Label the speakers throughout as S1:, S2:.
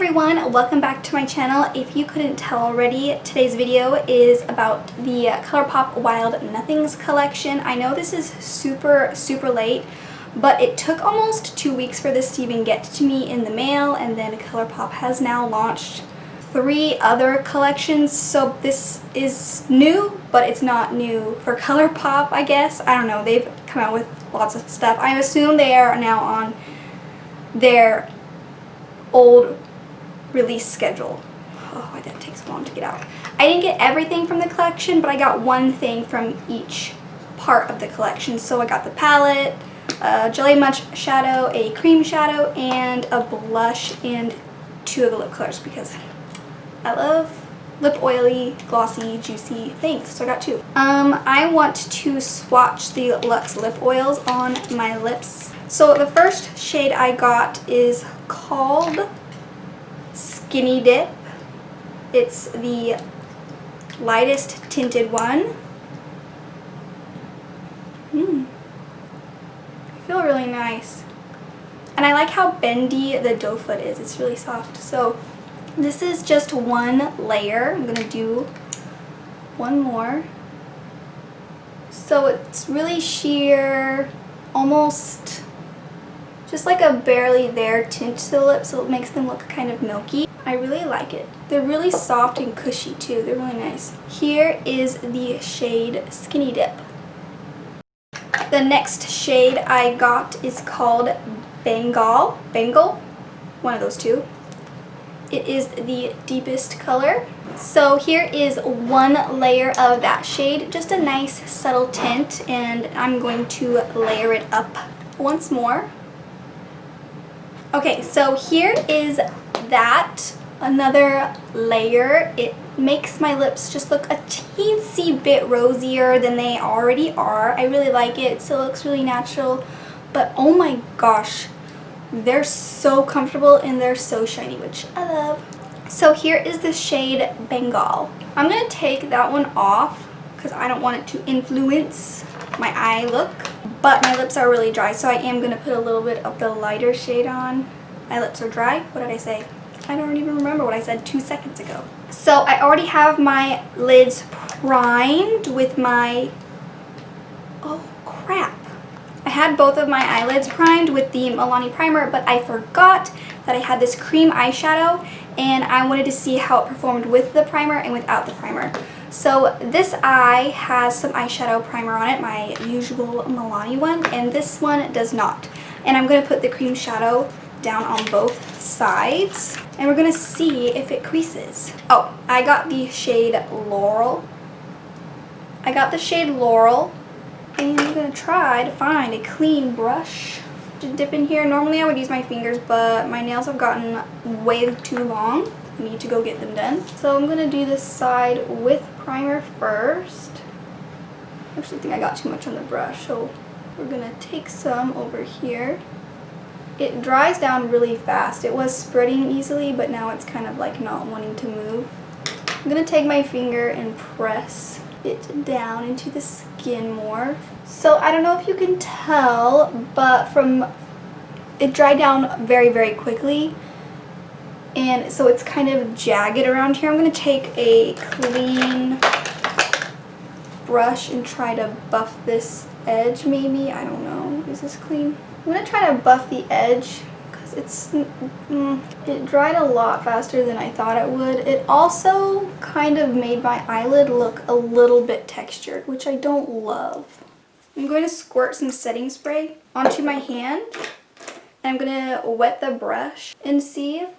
S1: everyone, welcome back to my channel. If you couldn't tell already, today's video is about the Colourpop Wild Nothings collection. I know this is super late, but it took almost 2 weeks for this to even get to me in the mail, and then Colourpop has now launched 3 other collections, so this is new, but it's not new for Colourpop, I guess. I don't know, they've come out with lots of stuff. I assume they are now on their old release schedule. Oh, why that takes so long to get out. I didn't get everything from the collection, but I got one thing from each part of the collection. So I got the palette, a Jelly Much shadow, a cream shadow, and a blush, and 2 of the lip colors because I love lip oily, glossy, juicy things. So I got 2. I want to swatch the Luxe lip oils on my lips. So the first shade I got is called Skinny Dip. It's the lightest tinted one. I feel really nice. And I like how bendy the doe foot is. It's really soft. So this is just one layer. I'm going to do one more. So it's really sheer, almost just like a barely there tint to the lips, so it makes them look kind of milky. I really like it. They're really soft and cushy too. They're really nice. Here is the shade Skinny Dip. The next shade I got is called Bengal, one of those 2. It is the deepest color. So here is one layer of that shade, just a nice subtle tint, and I'm going to layer it up once more. Okay, so here is that, another layer. It makes my lips just look a teensy bit rosier than they already are. I really like it, so it looks really natural, but oh my gosh, they're so comfortable and they're so shiny, which I love. So here is the shade Bengal. I'm going to take that one off because I don't want it to influence my eye look. But my lips are really dry, so I am going to put a little bit of the lighter shade on. My lips are dry. What did I say? I don't even remember what I said 2 seconds ago. So I already have my lids primed with my... Oh, crap. I had both of my eyelids primed with the Milani primer, but I forgot that I had this cream eyeshadow, and I wanted to see how it performed with the primer and without the primer. So this eye has some eyeshadow primer on it, my usual Milani one, and this one does not. And I'm going to put the cream shadow down on both sides, and we're going to see if it creases. Oh, I got the shade Laurel. And I'm going to try to find a clean brush to dip in here. Normally I would use my fingers, but my nails have gotten way too long. I need to go get them done. So I'm going to do this side with primer first. I actually think I got too much on the brush, so we're going to take some over here. It dries down really fast. It was spreading easily, but now it's kind of like not wanting to move. I'm going to take my finger and press it down into the skin more. So I don't know if you can tell, but it dried down very quickly, and so it's kind of jagged around here. I'm going to take a clean brush and try to buff this edge maybe. I don't know. Is this clean? I'm going to try to buff the edge because it dried a lot faster than I thought it would. It also kind of made my eyelid look a little bit textured, which I don't love. I'm going to squirt some setting spray onto my hand, and I'm going to wet the brush and see if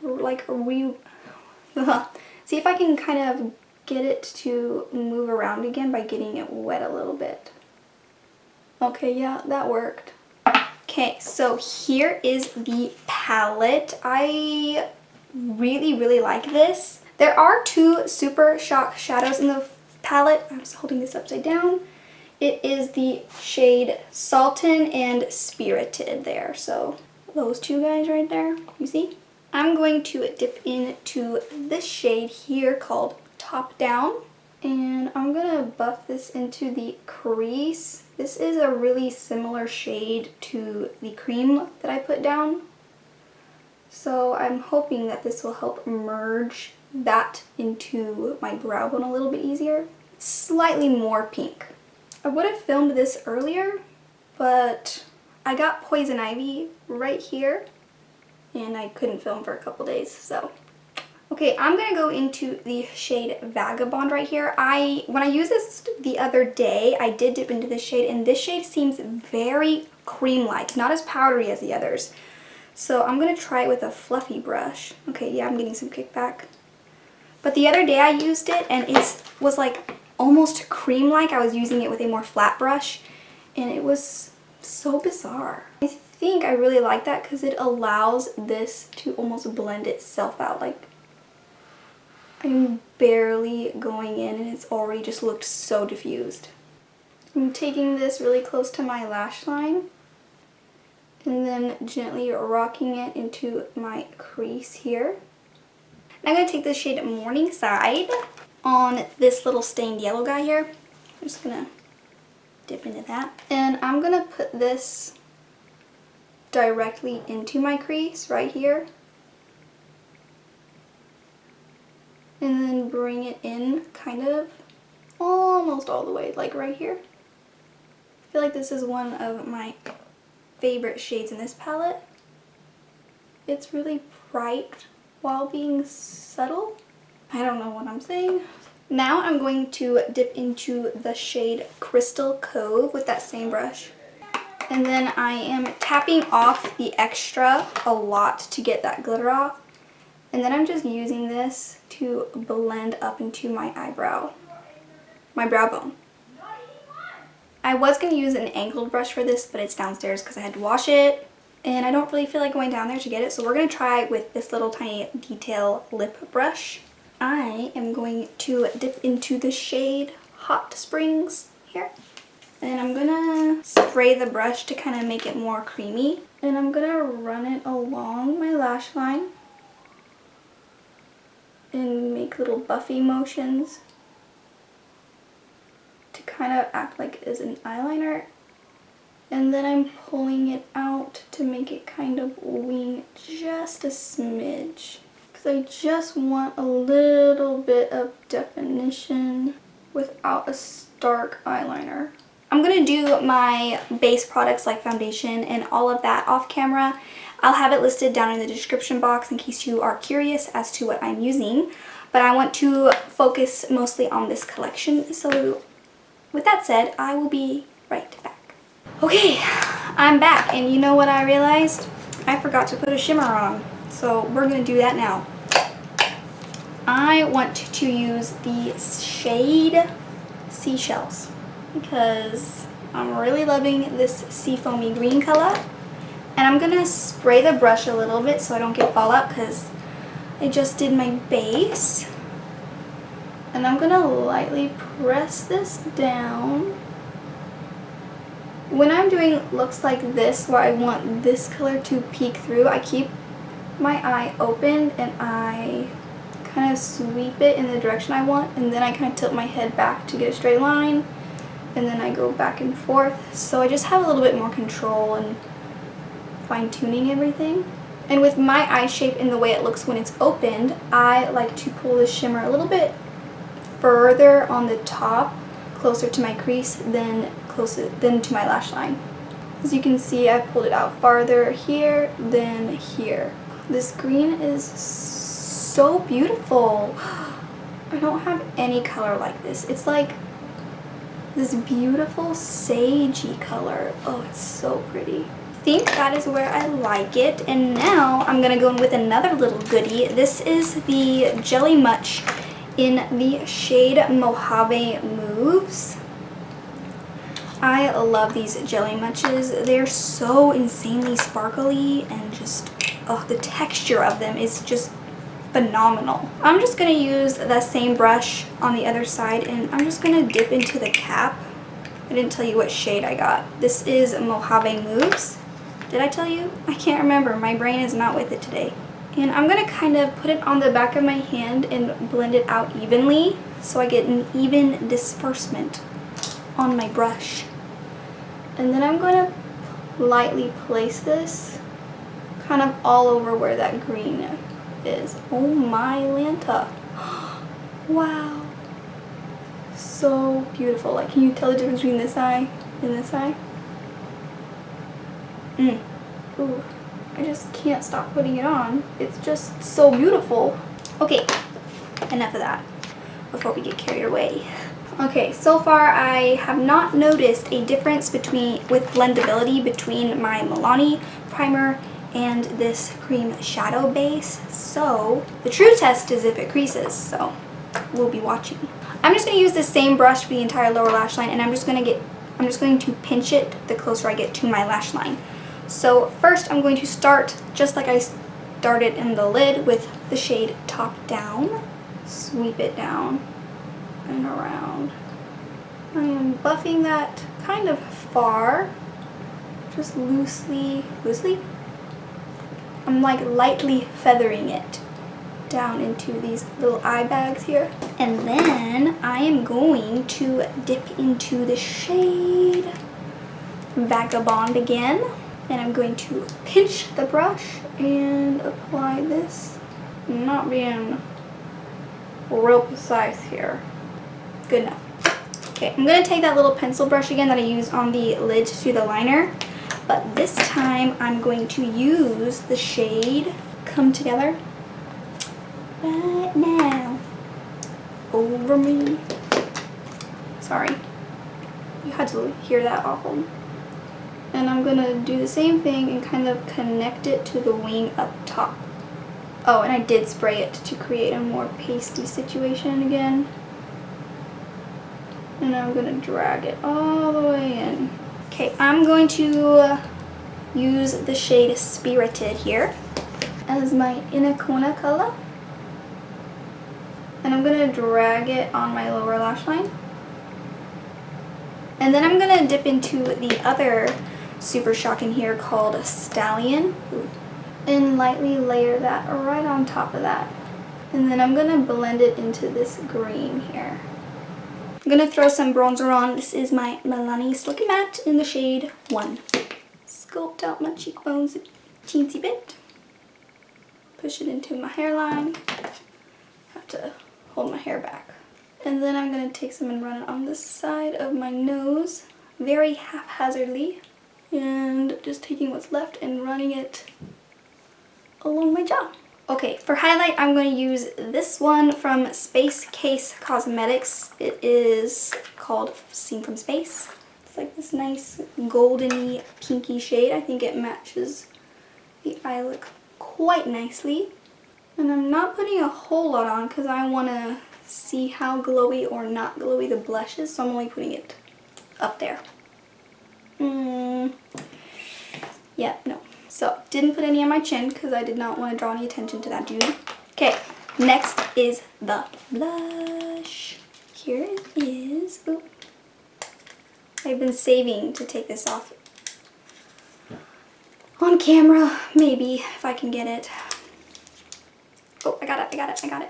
S1: see if I can kind of get it to move around again by getting it wet a little bit. Okay, yeah, that worked. Okay, so here is the palette. I really like this. There are 2 Super Shock shadows in the palette. I'm just holding this upside down. It is the shade Sultan and Spirited there. So those 2 guys right there, you see? I'm going to dip into this shade here called Top Down. And I'm going to buff this into the crease. This is a really similar shade to the cream that I put down. So I'm hoping that this will help merge that into my brow bone a little bit easier. It's slightly more pink. I would have filmed this earlier, but I got poison ivy right here and I couldn't film for a couple days, so. Okay, I'm gonna go into the shade Vagabond right here. When I used this the other day, I did dip into this shade, and this shade seems very cream-like, not as powdery as the others. So I'm gonna try it with a fluffy brush. Okay, yeah, I'm getting some kickback. But the other day I used it, and it was like almost cream-like. I was using it with a more flat brush, and it was so bizarre. I think I really like that because it allows this to almost blend itself out. Like, I'm barely going in and it's already just looked so diffused. I'm taking this really close to my lash line and then gently rocking it into my crease here. I'm going to take the shade Morning Side on this little stained yellow guy here. I'm just going to dip into that. And I'm going to put this directly into my crease right here. And then bring it in kind of almost all the way, like right here. I feel like this is one of my favorite shades in this palette. It's really bright while being subtle. I don't know what I'm saying. Now I'm going to dip into the shade Crystal Cove with that same brush. And then I am tapping off the extra a lot to get that glitter off. And then I'm just using this to blend up into my eyebrow, my brow bone. I was going to use an angled brush for this, but it's downstairs because I had to wash it. And I don't really feel like going down there to get it. So we're going to try with this little tiny detail lip brush. I am going to dip into the shade Hot Springs here. And I'm going to spray the brush to kind of make it more creamy. And I'm going to run it along my lash line. And make little buffy motions to kind of act like it is an eyeliner. And then I'm pulling it out to make it kind of wing just a smidge. Because I just want a little bit of definition without a stark eyeliner. I'm going to do my base products like foundation and all of that off camera. I'll have it listed down in the description box in case you are curious as to what I'm using. But I want to focus mostly on this collection. So with that said, I will be right back. Okay, I'm back. And you know what I realized? I forgot to put a shimmer on. So we're going to do that now. I want to use the shade Seashells because I'm really loving this seafoamy green color. And I'm going to spray the brush a little bit so I don't get fallout because I just did my base. And I'm going to lightly press this down. When I'm doing looks like this where I want this color to peek through, I keep my eye open and I kind of sweep it in the direction I want. And then I kind of tilt my head back to get a straight line. And then I go back and forth. So I just have a little bit more control and fine-tuning everything. And with my eye shape and the way it looks when it's opened, I like to pull the shimmer a little bit further on the top, closer to my crease than to my lash line. As you can see, I pulled it out farther here than here. This green is so beautiful. I don't have any color like this. It's like this beautiful sagey color. Oh, it's so pretty. I think that is where I like it. And now I'm gonna go in with another little goodie. This is the Jelly Much in the shade Mojave Moves. I love these Jelly Muches. They're so insanely sparkly and just, oh, the texture of them is just phenomenal. I'm just gonna use the same brush on the other side and I'm just gonna dip into the cap. I didn't tell you what shade I got. This is Mojave Moves. Did I tell you? I can't remember. My brain is not with it today. And I'm going to kind of put it on the back of my hand and blend it out evenly so I get an even disbursement on my brush. And then I'm going to lightly place this kind of all over where that green is. Oh my Lanta. Wow. So beautiful. Like, can you tell the difference between this eye and this eye? Ooh. I just can't stop putting it on. It's just so beautiful. Okay, enough of that before we get carried away. Okay, so far I have not noticed a difference with blendability between my Milani primer and this cream shadow base. So the true test is if it creases, so we'll be watching. I'm just going to use the same brush for the entire lower lash line, and I'm just going to pinch it the closer I get to my lash line. So first I'm going to start just like I started in the lid with the shade Top Down. Sweep it down and around. I am buffing that kind of far, just loosely. I'm like lightly feathering it down into these little eye bags here. And then I am going to dip into the shade Vagabond again. And I'm going to pinch the brush and apply this. I'm not being real precise here. Good enough. Okay, I'm going to take that little pencil brush again that I used on the lid to do the liner. But this time I'm going to use the shade Come Together right now over me. Sorry, you had to hear that awful. And I'm going to do the same thing and kind of connect it to the wing up top. Oh, and I did spray it to create a more pasty situation again. And I'm going to drag it all the way in. Okay, I'm going to use the shade Spirited here as my inner corner color. And I'm going to drag it on my lower lash line. And then I'm going to dip into the other super shocking here called Stallion. Ooh. And lightly layer that right on top of that. And then I'm going to blend it into this green here. I'm going to throw some bronzer on. This is my Milani Silky Matte in the shade 1. Sculpt out my cheekbones a teensy bit. Push it into my hairline. Have to hold my hair back. And then I'm going to take some and run it on the side of my nose, very haphazardly. And just taking what's left and running it along my jaw. Okay, for highlight, I'm going to use this one from Space Case Cosmetics. It is called Seen from Space. It's like this nice goldeny pinky shade. I think it matches the eye look quite nicely. And I'm not putting a whole lot on because I want to see how glowy or not glowy the blush is, so I'm only putting it up there. Yeah, no. So, didn't put any on my chin because I did not want to draw any attention to that dude. Okay, next is the blush. Here it is. Ooh. I've been saving to take this off on camera, maybe, if I can get it. Oh, I got it.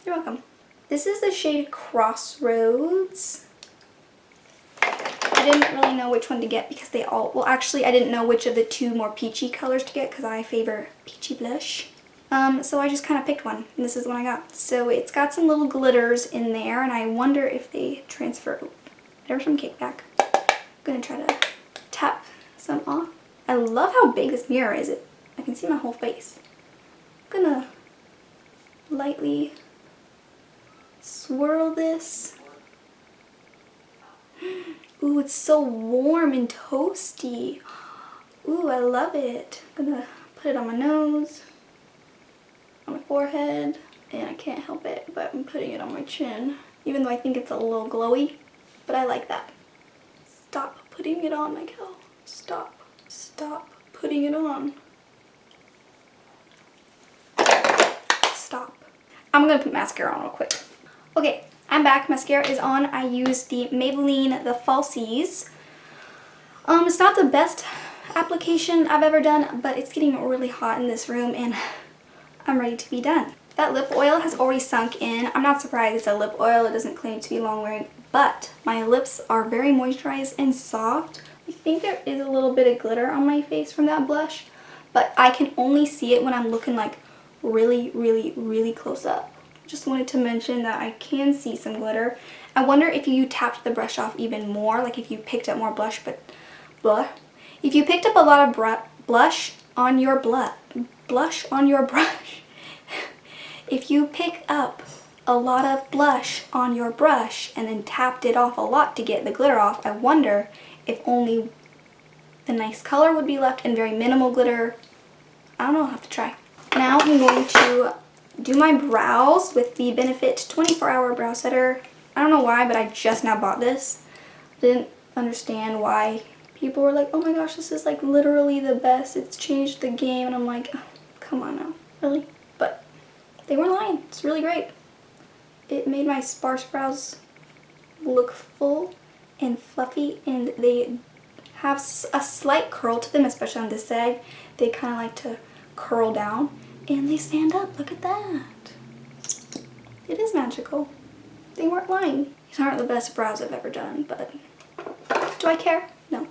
S1: You're welcome. This is the shade Crossroads. I didn't really know which one to get because they all, well actually I didn't know which of the two more peachy colors to get because I favor peachy blush. So I just kind of picked one and this is the one I got. So it's got some little glitters in there and I wonder if they transfer. Oh, there's some kickback. I'm going to try to tap some off. I love how big this mirror is. I can see my whole face. I'm going to lightly swirl this. Ooh, it's so warm and toasty. Ooh, I love it. I'm gonna put it on my nose, on my forehead, and I can't help it, but I'm putting it on my chin, even though I think it's a little glowy, but I like that. Stop putting it on, Michael. Stop putting it on. Stop. I'm gonna put mascara on real quick. Okay, I'm back. Mascara is on. I used the Maybelline The Falsies. It's not the best application I've ever done, but it's getting really hot in this room and I'm ready to be done. That lip oil has already sunk in. I'm not surprised it's a lip oil. It doesn't claim to be long wearing, but my lips are very moisturized and soft. I think there is a little bit of glitter on my face from that blush, but I can only see it when I'm looking like really, really, really close up. Just wanted to mention that I can see some glitter. I wonder if you tapped the brush off even more, like if you picked up more blush, but if you picked up a lot of blush on your brush, if you pick up a lot of blush on your brush and then tapped it off a lot to get the glitter off, I wonder if only the nice color would be left and very minimal glitter. I don't know, I'll have to try. Now I'm going to do my brows with the Benefit 24-Hour Brow Setter. I don't know why, but I just now bought this. Didn't understand why people were like, oh my gosh, this is like literally the best. It's changed the game. And I'm like, oh, come on now, really? But they weren't lying. It's really great. It made my sparse brows look full and fluffy, and they have a slight curl to them, especially on this side. They kind of like to curl down, and they stand up. Look at that. It is magical. They weren't lying. These aren't the best brows I've ever done, but do I care? No.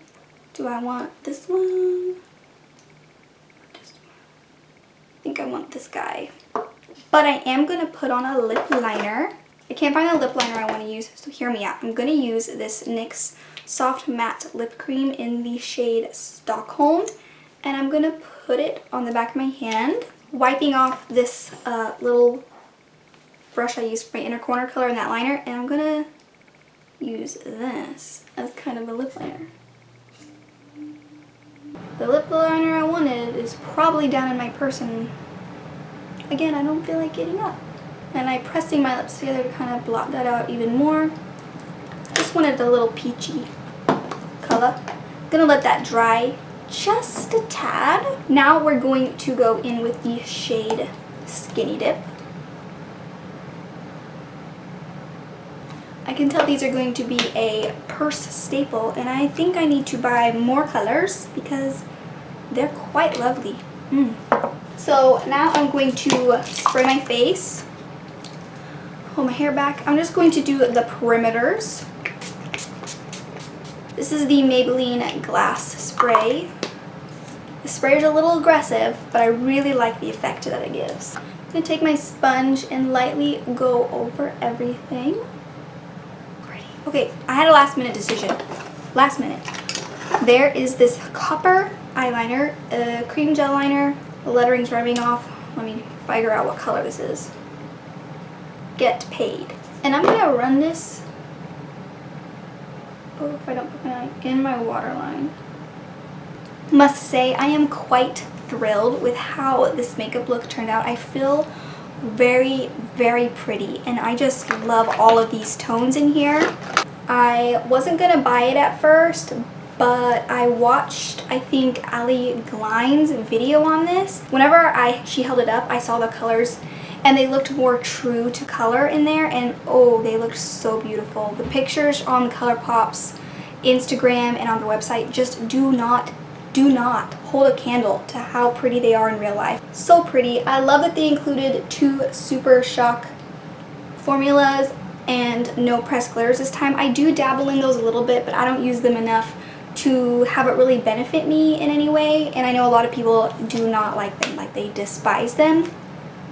S1: Do I want this one? Or this one? I think I want this guy. But I am going to put on a lip liner. I can't find a lip liner I want to use, so hear me out. I'm going to use this NYX Soft Matte Lip Cream in the shade Stockholm. And I'm going to put it on the back of my hand, wiping off this little brush I used for my inner corner color in that liner. And I'm going to use this as kind of a lip liner. The lip liner I wanted is probably down in my purse, and again, I don't feel like getting up. And I'm pressing my lips together to kind of blot that out even more. Just wanted a little peachy color. I'm gonna let that dry just a tad. Now we're going to go in with the shade Skinny Dip. I can tell these are going to be a purse staple, and I think I need to buy more colors because they're quite lovely. So now I'm going to spray my face, hold my hair back. I'm just going to do the perimeters. This is the Maybelline Glass Spray. The spray is a little aggressive, but I really like the effect that it gives. I'm going to take my sponge and lightly go over everything. Okay, I had a last minute decision. Last minute. There is this copper eyeliner, cream gel liner. The lettering's rubbing off. Let me figure out what color this is. Get Paid. And I'm gonna run this, oh, if I don't put my eye in my waterline. Must say, I am quite thrilled with how this makeup look turned out. I feel very, very pretty, and I just love all of these tones in here. I wasn't gonna buy it at first, but I watched, I think, Ali Glein's video on this. Whenever she held it up, I saw the colors, and they looked more true to color in there, and oh, they looked so beautiful. The pictures on Colourpop's Instagram and on their website just do not hold a candle to how pretty they are in real life. So pretty. I love that they included 2 Super Shock formulas and no pressed glitters this time. I do dabble in those a little bit, but I don't use them enough to have it really benefit me in any way, and I know a lot of people do not like them, like they despise them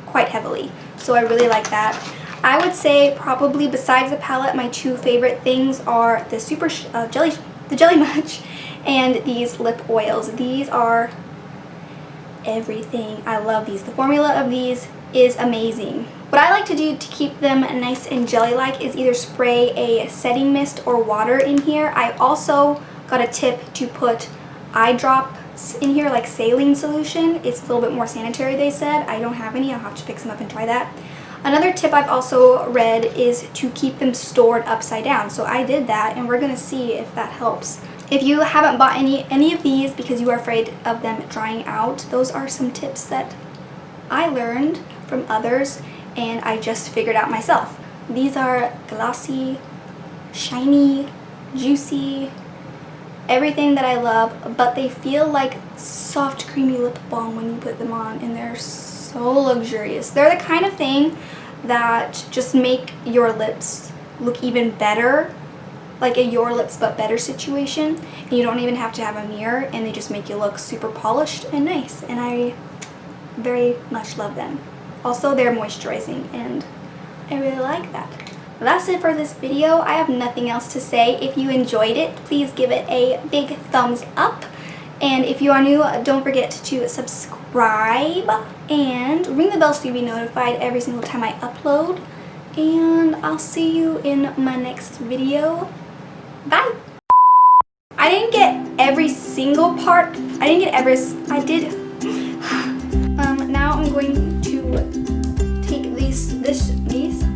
S1: quite heavily. So I really like that. I would say probably besides the palette, my 2 favorite things are the Jelly Munch and these lip oils. These are everything. I love these. The formula of these is amazing. What I like to do to keep them nice and jelly-like is either spray a setting mist or water in here. I also got a tip to put eye drops in here, like saline solution. It's a little bit more sanitary, they said. I don't have any. I'll have to pick some up and try that. Another tip I've also read is to keep them stored upside down. So I did that, and we're going to see if that helps. If you haven't bought any of these because you are afraid of them drying out, those are some tips that I learned from others and I just figured out myself. These are glossy, shiny, juicy, everything that I love, but they feel like soft, creamy lip balm when you put them on, and they're so luxurious. They're the kind of thing that just make your lips look even better like a your lips but better situation, and you don't even have to have a mirror, and they just make you look super polished and nice, and I very much love them. Also, they're moisturizing, and I really like that. That's it for this video. I have nothing else to say. If you enjoyed it, please give it a big thumbs up. And if you are new, don't forget to subscribe and ring the bell so you'll be notified every single time I upload. And I'll see you in my next video. Bye! I didn't get every single part. I didn't get every... I did... now I'm going to take these